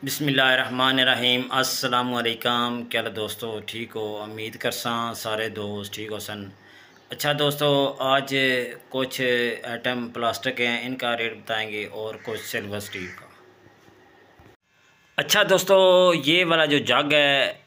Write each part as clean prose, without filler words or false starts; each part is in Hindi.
बिस्मिल्लाहिर्रहमानिर्रहीम अस्सलामुअलैकुम। क्या हाल है दोस्तों, ठीक हो? उम्मीद करसा सारे दोस्त ठीक हो सन। अच्छा दोस्तों, आज कुछ आइटम प्लास्टिक हैं, इनका रेट बताएंगे और कुछ सिल्वर स्टील का। अच्छा दोस्तों, ये वाला जो जग है,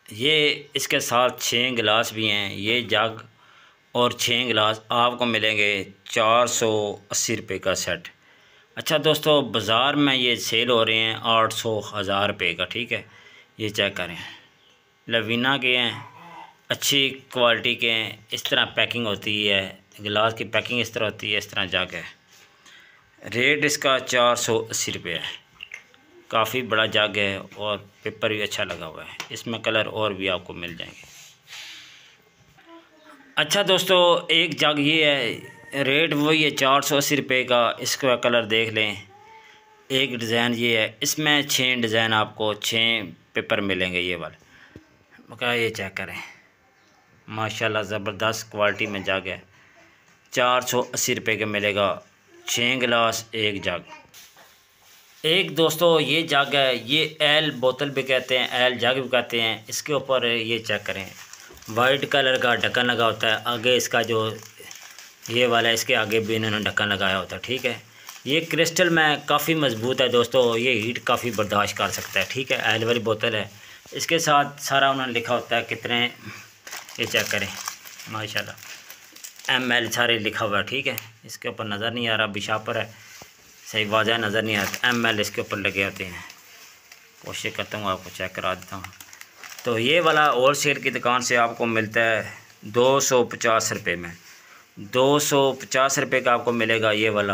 ये इसके साथ 6 गिलास भी हैं। ये जग और 6 गिलास आपको मिलेंगे 480 रुपये का सेट। अच्छा दोस्तों, बाज़ार में ये सेल हो रहे हैं 800 हज़ार रुपये का। ठीक है, ये चेक करें, लवीना के हैं, अच्छी क्वालिटी के हैं। इस तरह पैकिंग होती है, गिलास की पैकिंग इस तरह होती है, इस तरह जग है। रेट इसका 480 रुपये है। काफ़ी बड़ा जग है और पेपर भी अच्छा लगा हुआ है। इसमें कलर और भी आपको मिल जाएंगे। अच्छा दोस्तों, एक जग ये है, रेट वही है 480 रुपये का। इसका कलर देख लें। एक डिज़ाइन ये है, इसमें 6 डिज़ाइन आपको 6 पेपर मिलेंगे। ये वाले मका ये चेक करें, माशाल्लाह ज़बरदस्त क्वालिटी में जग है। 480 रुपये का मिलेगा। 6 गिलास एक जग। एक दोस्तों ये जग है, ये एल बोतल भी कहते हैं, एल जग भी कहते हैं। इसके ऊपर ये चेक करें, वाइट कलर का ढक्कन लगा होता है। आगे इसका जो ये वाला है, इसके आगे भी इन्होंने ढक्कन लगाया होता है। ठीक है, ये क्रिस्टल में काफ़ी मज़बूत है दोस्तों। ये हीट काफ़ी बर्दाश्त कर सकता है। ठीक है, एल वाली बोतल है। इसके साथ सारा उन्होंने लिखा होता है कितने, ये चेक करें माशाल्लाह ML सारे लिखा हुआ है। ठीक है, इसके ऊपर नज़र नहीं आ रहा, बिशापर है, सही वाज़ह नज़र नहीं आता। ML इसके ऊपर लगे होते हैं। कोशिश करता हूँ आपको चेक करा देता हूँ। तो ये वाला होल सेल की दुकान से आपको मिलता है 250 रुपये में। 250 रुपये का आपको मिलेगा ये वाला।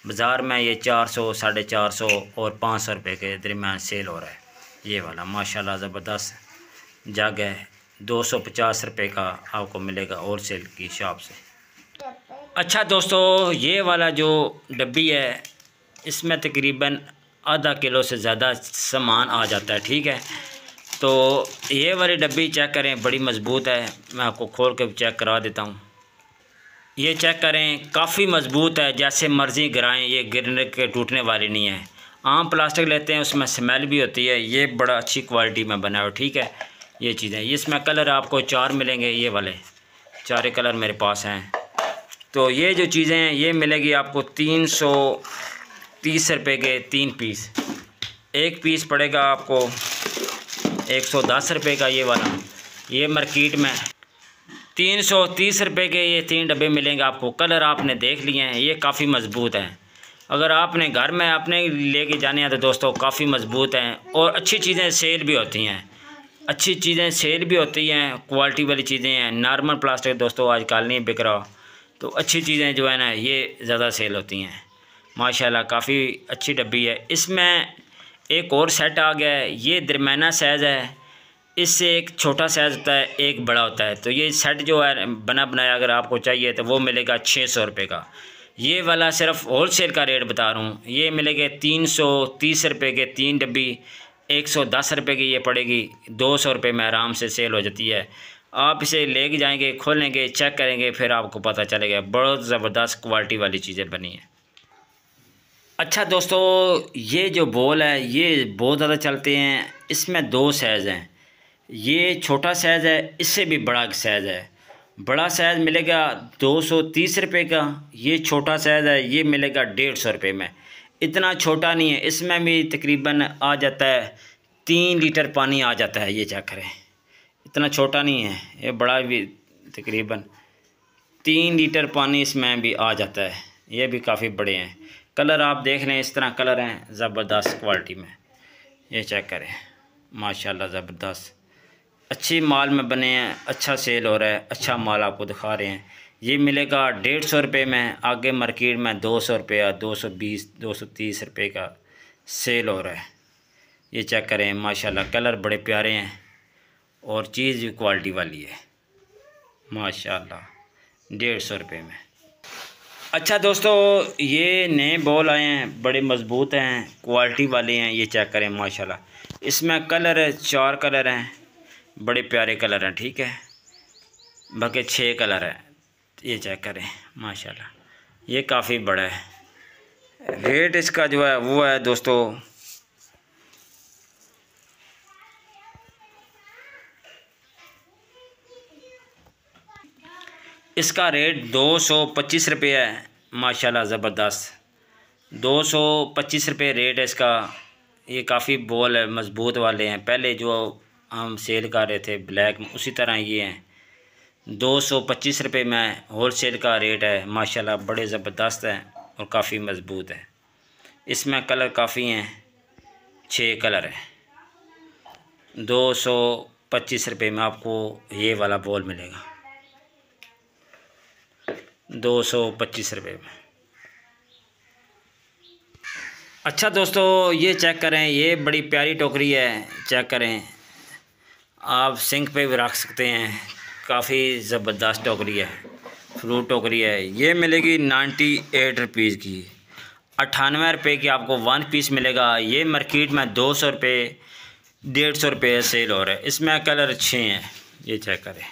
बाज़ार में ये 400, 450 और 500 रुपये के दरमियान सेल हो रहा है। ये वाला माशाल्लाह ज़बरदस्त जग है। 250 रुपये का आपको मिलेगा होल सेल की शॉप से। अच्छा दोस्तों, ये वाला जो डब्बी है, इसमें तकरीबन आधा किलो से ज़्यादा सामान आ जाता है। ठीक है, तो ये वाली डब्बी चेक करें, बड़ी मज़बूत है। मैं आपको खोल के चेक करा देता हूँ। ये चेक करें, काफ़ी मज़बूत है, जैसे मर्ज़ी गिराएं, ये गिरने के टूटने वाली नहीं है। आम प्लास्टिक लेते हैं, उसमें स्मेल भी होती है। ये बड़ा अच्छी क्वालिटी में बना हुआ। ठीक है, ये चीज़ें, इसमें कलर आपको 4 मिलेंगे। ये वाले 4 कलर मेरे पास हैं। तो ये जो चीज़ें हैं, ये मिलेगी आपको 330 रुपये के 3 पीस। एक पीस पड़ेगा आपको 110 रुपये का। ये वाला, ये मार्केट में 330 रुपये के ये 3 डब्बे मिलेंगे आपको। कलर आपने देख लिए हैं, ये काफ़ी मज़बूत हैं। अगर आपने घर में अपने लेके जाने हैं तो दोस्तों काफ़ी मज़बूत हैं। और अच्छी चीज़ें सेल भी होती हैं, अच्छी चीज़ें सेल भी होती हैं, क्वालिटी वाली चीज़ें हैं। नॉर्मल प्लास्टिक दोस्तों आजकल नहीं बिक रहा, तो अच्छी चीज़ें जो है ना, ये ज़्यादा सेल होती हैं। माशाल्लाह काफ़ी अच्छी डब्बी है। इसमें एक और सेट आ गया है, ये दरमियाना साइज़ है। इससे एक छोटा साइज़ होता है, एक बड़ा होता है। तो ये सेट जो है बना बनाया अगर आपको चाहिए तो वो मिलेगा 600 रुपये का। ये वाला सिर्फ होल सेल का रेट बता रहा हूँ। ये मिलेगा 330 रुपये के 3 डब्बी। 110 रुपये की ये पड़ेगी। 200 रुपये में आराम से सेल हो जाती है। आप इसे लेके जाएंगे, खोलेंगे, चेक करेंगे, फिर आपको पता चलेगा। बहुत ज़बरदस्त क्वालिटी वाली चीज़ें बनी हैं। अच्छा दोस्तों, ये जो बॉल है, ये बहुत ज़्यादा चलते हैं। इसमें 2 साइज़ हैं। ये छोटा साइज़ है, इससे भी बड़ा साइज़ है। बड़ा साइज़ मिलेगा 230 रुपये का। ये छोटा साइज़ है, ये मिलेगा 150 रुपये में। इतना छोटा नहीं है, इसमें भी तकरीबन आ जाता है 3 लीटर पानी आ जाता है। ये चेक करें, इतना छोटा नहीं है, ये बड़ा भी तकरीबन 3 लीटर पानी इसमें भी आ जाता है। ये भी काफ़ी बड़े हैं। कलर आप देख लें, इस तरह कलर हैं ज़बरदस्त क्वालिटी में। ये चेक करें, माशाल्लाह ज़बरदस्त अच्छी माल में बने हैं। अच्छा सेल हो रहा है, अच्छा माल आपको दिखा रहे हैं। ये मिलेगा 150 रुपये में। आगे मार्केट में 200 रुपये, 220, 230 रुपये का सेल हो रहा है। ये चेक करें, माशाल्लाह कलर बड़े प्यारे हैं और चीज़ भी क्वालिटी वाली है माशाल्लाह। 150 रुपये में। अच्छा दोस्तों, ये नए बॉल आए हैं, बड़े मज़बूत हैं, क्वालिटी वाले हैं। ये चेक करें माशाल्लाह। इसमें कलर 4 कलर हैं, बड़े प्यारे कलर हैं। ठीक है, बाकी 6 कलर हैं। ये चेक करें माशाल्लाह, ये काफ़ी बड़ा है। रेट इसका जो है वो है दोस्तों इसका रेट 225 रुपये है। माशाल्लाह ज़बरदस्त 225 रुपये रेट है इसका। ये काफ़ी बॉल है, मज़बूत वाले हैं। पहले जो हम सेल कर रहे थे ब्लैक, उसी तरह ये हैं। 225 रुपये में होल सेल का रेट है। माशाल्लाह बड़े ज़बरदस्त हैं और काफ़ी मज़बूत है। इसमें कलर काफ़ी हैं, 6 कलर है। 225 रुपये में आपको ये वाला बॉल मिलेगा, 225 रुपये में। अच्छा दोस्तों, ये चेक करें, ये बड़ी प्यारी टोकरी है। चेक करें, आप सिंक पे भी रख सकते हैं। काफ़ी ज़बरदस्त टोकरी है, फ्रूट टोकरी है। ये मिलेगी 98 रुपीज़ की। 98 रुपये की आपको 1 पीस मिलेगा। ये मार्केट में 200 रुपये 150 रुपये सेल हो रहा है। इसमें कलर 6 हैं, ये चेक करें।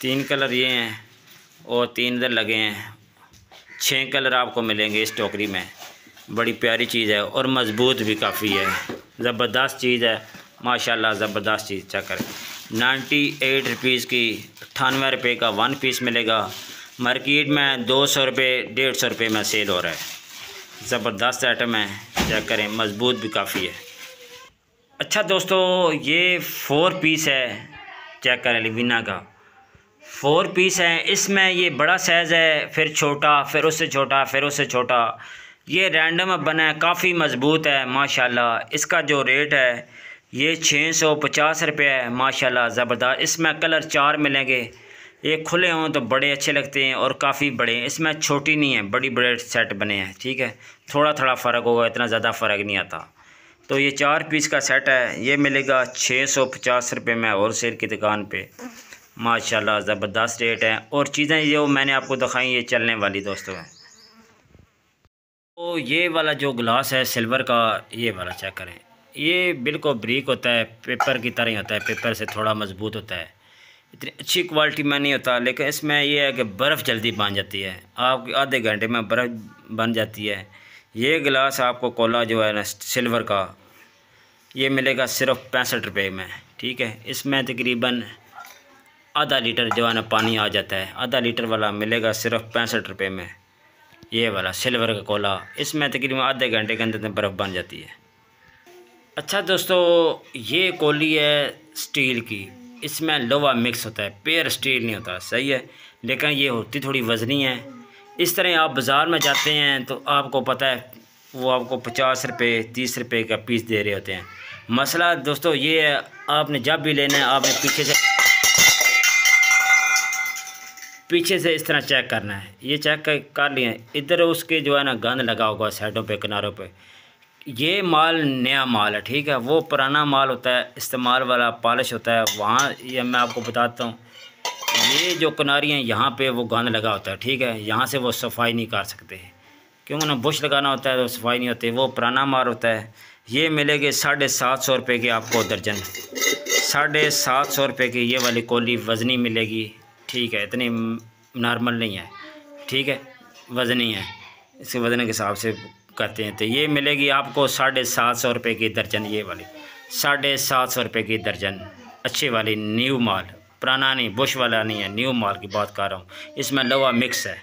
3 कलर ये हैं और 3 इधर लगे हैं। 6 कलर आपको मिलेंगे इस टोकरी में। बड़ी प्यारी चीज़ है और मज़बूत भी काफ़ी है। ज़बरदस्त चीज़ है माशाल्लाह, ज़बरदस्त चीज़। चेक करें, 98 रुपीज़ की 98 रुपये का 1 पीस मिलेगा। मार्केट में 200 रुपये 150 रुपये में सेल हो रहा है। ज़बरदस्त आइटम है। चेक करें, मज़बूत भी काफ़ी है। अच्छा दोस्तों, ये 4 पीस है। चेक करें, लिविना का 4 पीस है। इसमें ये बड़ा साइज़ है, फिर छोटा, फिर उससे छोटा, फिर उससे छोटा। ये रैंडम बना है, काफ़ी मज़बूत है माशाल्लाह। इसका जो रेट है ये 650 रुपये है। माशाल्लाह ज़बरदस्त। इसमें कलर 4 मिलेंगे। ये खुले हों तो बड़े अच्छे लगते हैं और काफ़ी बड़े हैं। इसमें छोटी नहीं है, बड़ी बड़े सेट बने हैं। ठीक है, थोड़ा थोड़ा फ़र्क होगा, इतना ज़्यादा फ़र्क नहीं आता। तो ये 4 पीस का सेट है। ये मिलेगा 650 रुपये में होल सेल की दुकान पे। माशाल्लाह ज़बरदस्त रेट है। और चीज़ें जो मैंने आपको दिखाई ये चलने वाली दोस्तों है। तो ये वाला जो गिलास है सिल्वर का, ये वाला चेक करें। ये बिल्कुल ब्रीक होता है, पेपर की तरह ही होता है। पेपर से थोड़ा मज़बूत होता है। इतनी अच्छी क्वालिटी में नहीं होता, लेकिन इसमें यह है कि बर्फ़ जल्दी बन जाती है। आप आधे घंटे में बर्फ़ बन जाती है। ये गिलास आपको कोला जो है ना सिल्वर का, ये मिलेगा सिर्फ 65 रुपये में। ठीक है, इसमें तकरीबन आधा लीटर जो है ना पानी आ जाता है। आधा लीटर वाला मिलेगा सिर्फ 65 रुपये में। ये वाला सिल्वर का कोला, इसमें तकरीबन आधे घंटे के अंदर बर्फ़ बन जाती है। अच्छा दोस्तों, ये कोली है स्टील की। इसमें लोहा मिक्स होता है, पेयर स्टील नहीं होता। सही है, लेकिन ये होती थोड़ी वज़नी है। इस तरह आप बाज़ार में जाते हैं तो आपको पता है वो आपको 50 रुपये 30 रुपये का पीस दे रहे होते हैं। मसला दोस्तों ये है, आपने जब भी लेना है आपने पीछे से इस तरह चेक करना है। ये चेक कर लिए, इधर उसके जो है ना गंद लगा होगा साइडों पे, किनारों पे। ये माल नया माल है। ठीक है, वो पुराना माल होता है, इस्तेमाल वाला पॉलिश होता है। वहाँ ये मैं आपको बताता हूँ, ये जो किनारियाँ यहाँ पे वो गंद लगा होता है। ठीक है, यहाँ से वो सफाई नहीं कर सकते क्योंकि ना बुश लगाना होता है तो सफाई नहीं होती। वो पुराना माल होता है। ये मिलेगी 750 रुपये की आपको दर्जन। 750 रुपये की ये वाली कोली वज़नी मिलेगी। ठीक है, इतनी नॉर्मल नहीं है। ठीक है, वज़नी है, इसके वज़न के हिसाब से करते हैं। तो ये मिलेगी आपको 750 रुपये की दर्जन। ये वाली 750 रुपये की दर्जन, अच्छी वाली न्यू माल, पुराना नहीं, बुश वाला नहीं है, न्यू माल की बात कर रहा हूँ। इसमें लोहा मिक्स है।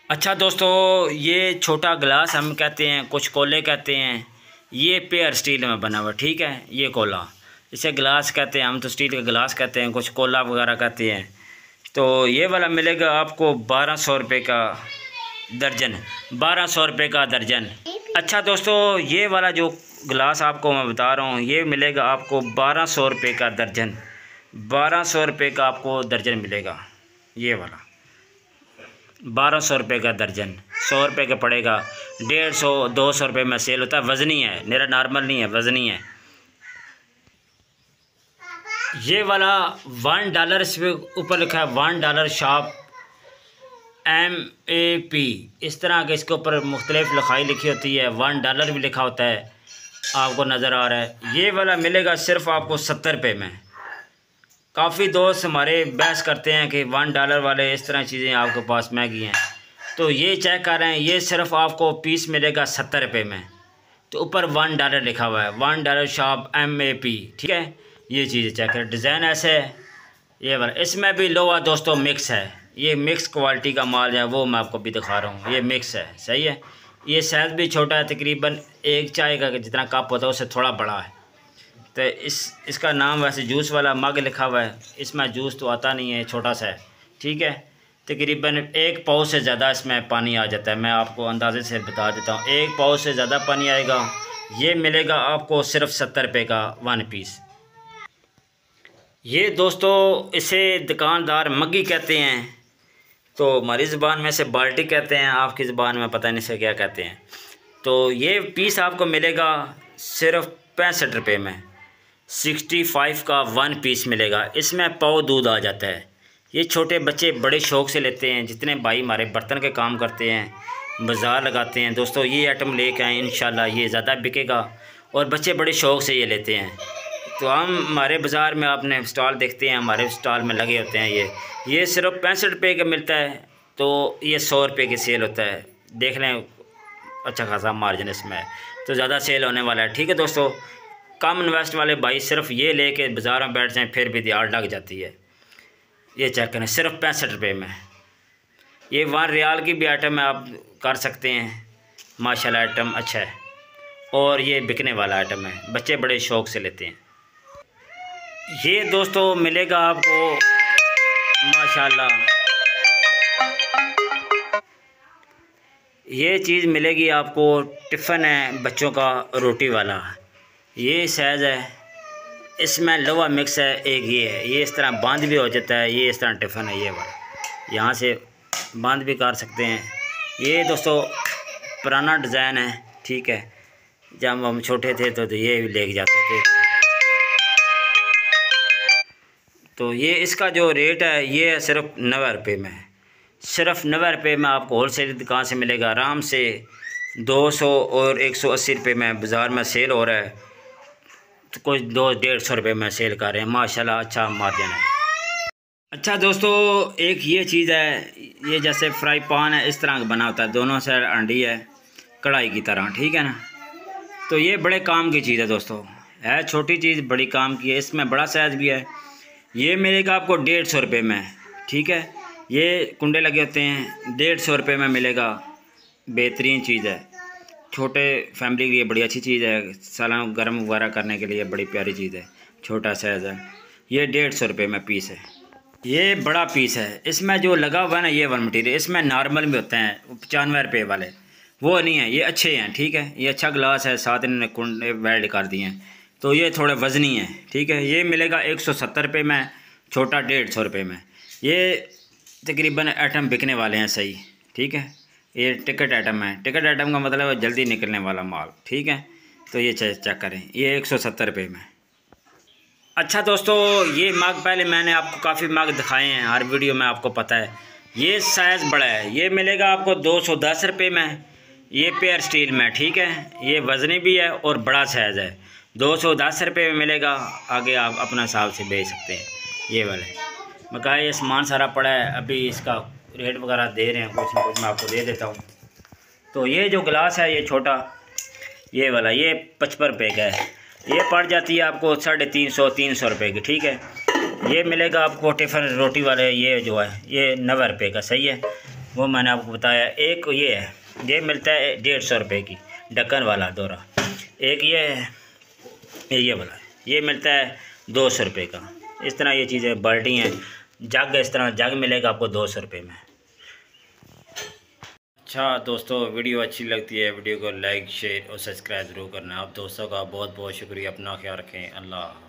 अच्छा दोस्तों, ये छोटा गिलास हम कहते हैं, कुछ कोले कहते हैं। ये पेयर स्टील में बना हुआ। ठीक है, ये कोला, इसे गिलास कहते हैं। हम तो स्टील का गिलास कहते हैं, कुछ कोला वगैरह कहते हैं। तो ये वाला मिलेगा आपको 1200 रुपये का दर्जन। 1200 रुपये का दर्जन। अच्छा दोस्तों, ये वाला जो गिलास आपको मैं बता रहा हूँ, ये मिलेगा आपको 1200 रुपये का दर्जन। 1200 रुपये का आपको दर्जन मिलेगा। ये वाला 1200 रुपये का दर्जन, 100 रुपये का पड़ेगा। 150 200 रुपये में सेल होता है। वज़नी है, मेरा नॉर्मल नहीं है, वज़नी है। ये वाला $1 इस पर ऊपर लिखा है, $1 शॉप MAP, इस तरह के इसके ऊपर मुख्तलिफ लिखाई लिखी होती है। $1 भी लिखा होता है, आपको नज़र आ रहा है। ये वाला मिलेगा सिर्फ आपको 70 रुपये में। काफ़ी दोस्त हमारे बहस करते हैं कि $1 वाले इस तरह चीज़ें आपके पास महंगी हैं। तो ये चेक कर रहे हैं, ये सिर्फ आपको पीस मिलेगा 70 रुपये में। तो ऊपर $1 लिखा हुआ है, $1 शॉप MAP। ठीक है, ये चीज़ चेक करें, डिज़ाइन ऐसे है। ये वाला, इसमें भी लोहा दोस्तों मिक्स है। ये मिक्स क्वालिटी का माल है वो मैं आपको भी दिखा रहा हूँ। ये मिक्स है, सही है। ये साइज़ भी छोटा है, तकरीबन एक चाय का जितना कप होता है उससे थोड़ा बड़ा है। तो इसका नाम वैसे जूस वाला मग लिखा हुआ है, इसमें जूस तो आता नहीं है, छोटा सा है, ठीक है। तकरीबन 1 पाव से ज़्यादा इसमें पानी आ जाता है। मैं आपको अंदाजे से बता देता हूँ, 1 पाव से ज़्यादा पानी आएगा। ये मिलेगा आपको सिर्फ 70 रुपये का 1 पीस। ये दोस्तों इसे दुकानदार मग्गी कहते हैं, तो हमारी ज़बान में से बाल्टी कहते हैं, आपकी ज़बान में पता नहीं से क्या कहते हैं। तो ये पीस आपको मिलेगा सिर्फ 65 रुपये में, 65 का 1 पीस मिलेगा। इसमें पाव दूध आ जाता है। ये छोटे बच्चे बड़े शौक़ से लेते हैं। जितने भाई हमारे बर्तन के काम करते हैं, बाज़ार लगाते हैं, दोस्तों ये आइटम लेके आएँ, इंशाल्लाह ये ज़्यादा बिकेगा और बच्चे बड़े शौक़ से ये लेते हैं। तो हम हमारे बाज़ार में आपने स्टॉल देखते हैं, हमारे स्टॉल में लगे होते हैं। ये सिर्फ 65 रुपये का मिलता है, तो ये 100 रुपये की सेल होता है। देख लें, अच्छा खासा मार्जिन इसमें, तो ज़्यादा सेल होने वाला है, ठीक है दोस्तों। कम इन्वेस्ट वाले भाई सिर्फ ये लेके बाज़ार में बैठ जाएँ, फिर भी दिहाड़ लग जाती है। ये चेक करें, सिर्फ 65 रुपये में। ये 1 रियाल की भी आइटम है, आप कर सकते हैं। माशाल्लाह आइटम अच्छा है और ये बिकने वाला आइटम है, बच्चे बड़े शौक़ से लेते हैं। ये दोस्तों मिलेगा आपको माशाल्लाह, ये चीज़ मिलेगी आपको। टिफ़िन है बच्चों का, रोटी वाला, ये साइज़ है। इसमें लोहा मिक्स है, एक ये है, ये इस तरह बंद भी हो जाता है। ये इस तरह टिफ़िन है, ये वाला यहाँ से बंद भी कर सकते हैं। ये दोस्तों पुराना डिज़ाइन है, ठीक है। जब हम छोटे थे तो ये भी लेके जाते थे। तो ये इसका जो रेट है ये है सिर्फ 90 रुपये में, सिर्फ 90 रुपये में आपको होलसेल दुकान से मिलेगा। आराम से 200 और 180 रुपये में बाज़ार में सेल हो रहा है, तो कुछ 200-150 रुपये में सेल कर रहे हैं। माशाल्लाह अच्छा मार्जिन है। अच्छा दोस्तों, एक ये चीज़ है, ये जैसे फ्राई पैन है, इस तरह का बना होता है, दोनों साइड अंडी है कढ़ाई की तरह, ठीक है ना। तो ये बड़े काम की चीज़ है दोस्तों, है छोटी चीज़ बड़ी काम की है। इसमें बड़ा साइज़ भी है। ये मिलेगा आपको 150 रुपये में, ठीक है। ये कुंडे लगे होते हैं, 150 रुपये में मिलेगा। बेहतरीन चीज़ है, छोटे फैमिली के लिए बड़ी अच्छी चीज़ है। सालन गर्म वगैरह करने के लिए बड़ी प्यारी चीज़ है, छोटा साइज़ है। ये 150 रुपये में पीस है। ये बड़ा पीस है। इसमें जो लगा हुआ है ना, ये वन मटीरियल, इसमें नॉर्मल भी होते हैं 95 रुपये वाले, वो नहीं है, ये अच्छे हैं, ठीक है। ये अच्छा ग्लास है, साथ इन्होंने कुंडे वेल्ड कर दिए हैं, तो ये थोड़े वज़नी है, ठीक है। ये मिलेगा 170 रुपये में, छोटा 150 रुपये में। ये तकरीबन आइटम बिकने वाले हैं, सही, ठीक है। ये टिकट आइटम है। टिकट आइटम का मतलब है जल्दी निकलने वाला माल, ठीक है। तो ये चेक करें, ये 170 रुपये में। अच्छा दोस्तों, ये मग पहले मैंने आपको काफ़ी मग दिखाए हैं हर वीडियो में, आपको पता है। ये साइज़ बड़ा है, ये मिलेगा आपको 210 रुपये में। ये पेयर स्टील में, ठीक है। ये वज़नी भी है और बड़ा साइज़ है, 210 रुपये में मिलेगा। आगे आप अपना हिसाब से बेच सकते हैं। ये वाले मैं कहा, ये सामान सारा पड़ा है, अभी इसका रेट वगैरह दे रहे हैं, कुछ ना कुछ मैं आपको दे देता हूँ। तो ये जो गिलास है, ये छोटा, ये वाला, ये 55 रुपये का है। ये पड़ जाती है आपको 350-300 रुपये की, ठीक है। ये मिलेगा आपको टिफ़िन रोटी वाले, ये जो है ये 90 रुपये का, सही है। वो मैंने आपको बताया। एक ये है, ये मिलता है 150 रुपये की, ढक्कन वाला दोरा। एक ये है, ये वाला, ये मिलता है 200 रुपये का। इस तरह ये चीज़ें बाल्टी हैं, जग, इस तरह जग मिलेगा आपको 200 रुपये में। अच्छा दोस्तों, वीडियो अच्छी लगती है, वीडियो को लाइक शेयर और सब्सक्राइब ज़रूर करना। आप दोस्तों का बहुत बहुत शुक्रिया। अपना ख्याल रखें। अल्लाह।